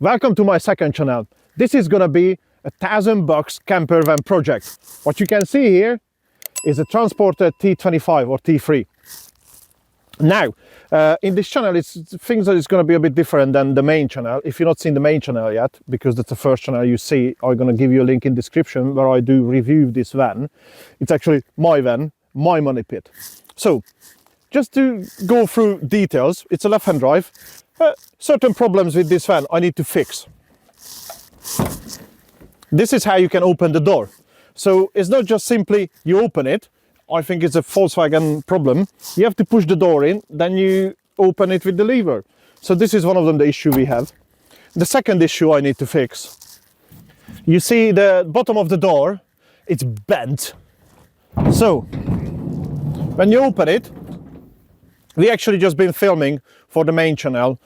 Welcome to my second channel. This is gonna be a $1,000 camper van project. What you can see here is a Transporter T25 or T3. Now, in this channel, things are going to be a bit different than the main channel. If you've not seen the main channel yet, because that's the first channel you see, I'm going to give you a link in description where I do review this van. It's actually my van, my money pit. So, just to go through details, it's a left-hand drive. Certain problems with this van I need to fix. This is how you can open the door. So it's not just simply you open it. I think it's a Volkswagen problem. You have to push the door in, then you open it with the lever. So this is one of them, the issue we have. The second issue I need to fix. You see the bottom of the door, it's bent. So when you open it, we actually just been filming for the main channel,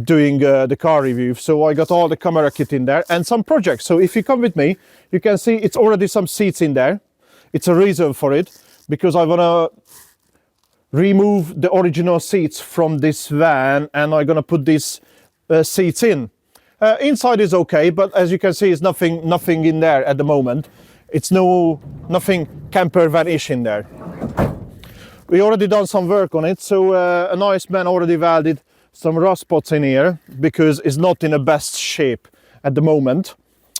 doing the car review. So I got all the camera kit in there and some projects. So if you come with me, you can see it's already some seats in there. It's a reason for it, because I want to remove the original seats from this van and I'm going to put these seats in. Inside is okay, but as you can see, it's nothing in there at the moment. It's nothing camper van-ish in there. We already done some work on it, so a nice man already welded some rust spots in here because it's not in the best shape at the moment.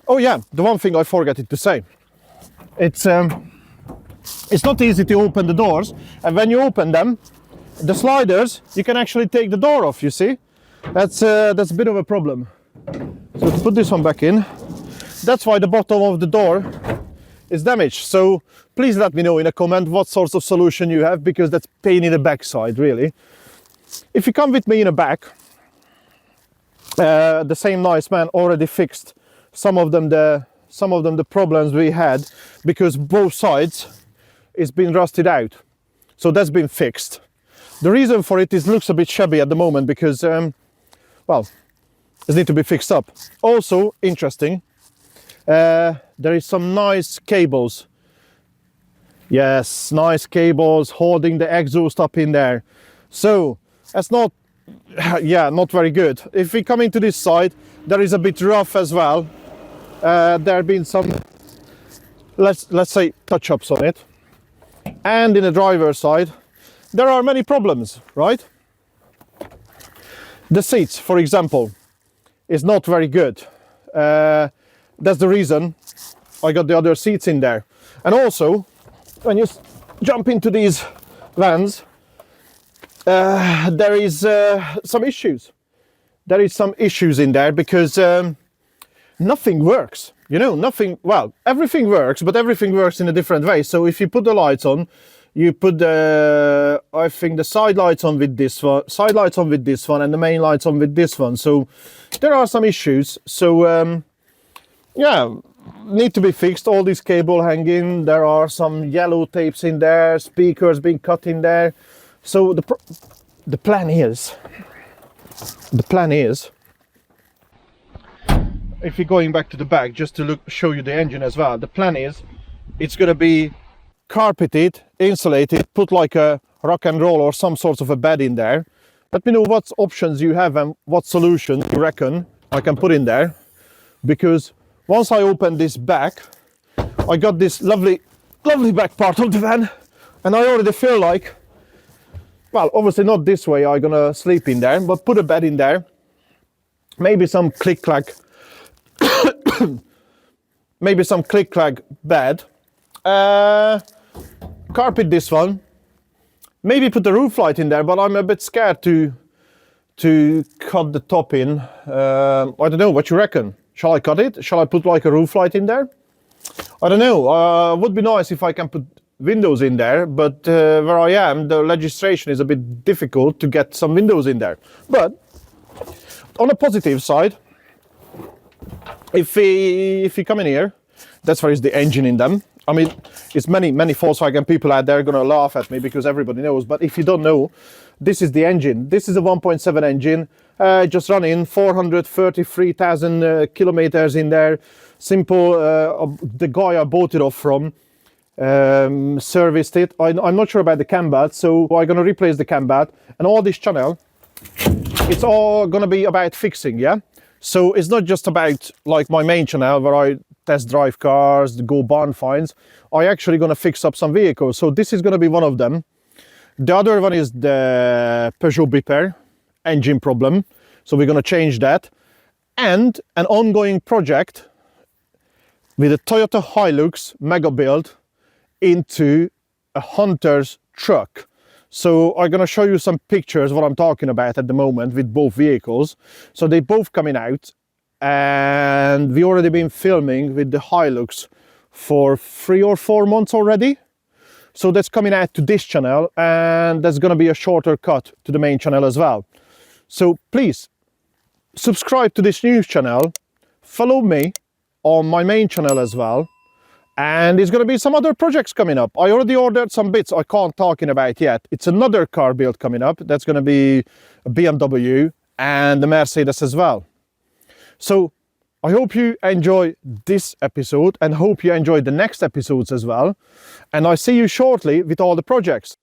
Oh yeah, the one thing I forgot to say. It's not easy to open the doors, and when you open them, the sliders, you can actually take the door off, you see? That's a bit of a problem. So to put this one back in, that's why the bottom of the door is damaged. So please let me know in a comment what sorts of solution you have, because that's pain in the backside, really. If you come with me in the back, the same nice man already fixed some of them the problems we had, because both sides is been rusted out. So that's been fixed. The reason for it is looks a bit shabby at the moment because well, it needs to be fixed up. Also interesting, there is some nice cables. Yes, nice cables holding the exhaust up in there. So that's not, yeah, not very good. If we come into this side, there is a bit rough as well. There have been some, let's say, touch-ups on it. And in the driver's side, there are many problems, right? The seats, for example, is not very good. That's the reason I got the other seats in there. And also, when you jump into these vans, there is some issues. There is some issues in there because nothing works. You know, nothing, well, everything works, but everything works in a different way. So if you put the lights on, you put the, I think the side lights on with this one, side lights on with this one, and the main lights on with this one. So there are some issues. So yeah, need to be fixed. All these cable hanging, there are some yellow tapes in there, speakers being cut in there. So the plan is, if you're going back to the back, just to show you the engine as well, the plan is it's going to be carpeted, insulated, put like a rock and roll or some sort of a bed in there. Let me know what options you have and what solution you reckon I can put in there, because once I open this back, I got this lovely back part of the van, and I already feel like, well, obviously not this way I'm gonna sleep in there, but put a bed in there, maybe some click-clack maybe some click-clack bed, carpet this one, maybe put the roof light in there, but I'm a bit scared to cut the top in. I don't know, what you reckon? Shall I cut it? Shall I put like a roof light in there? I don't know. Would be nice if I can put windows in there, but where I am, the legislation is a bit difficult to get some windows in there. But on a positive side, if you come in here, that's where is the engine in them. I mean, it's many Volkswagen people out there gonna laugh at me because everybody knows, but if you don't know, this is the engine. This is a 1.7 engine, just running 433,000 kilometers in there. Simple, the guy I bought it off from serviced it. I'm not sure about the cam belt, so I'm gonna replace the cam belt. And all this channel, it's all gonna be about fixing, yeah? So it's not just about like my main channel where I test drive cars, go barn finds. I actually gonna fix up some vehicles. So this is gonna be one of them. The other one is the Peugeot Beeper engine problem. So we're gonna change that. And an ongoing project with a Toyota Hilux mega build into a Hunter's truck. So I'm gonna show you some pictures what I'm talking about at the moment with both vehicles. So they both coming out, and we already been filming with the Hilux for 3 or 4 months already. So that's coming out to this channel, and that's gonna be a shorter cut to the main channel as well. So please subscribe to this news channel, follow me on my main channel as well. And there's going to be some other projects coming up. I already ordered some bits I can't talking about yet. It's another car build coming up. That's going to be a BMW and the Mercedes as well. So I hope you enjoy this episode and hope you enjoy the next episodes as well. And I see you shortly with all the projects.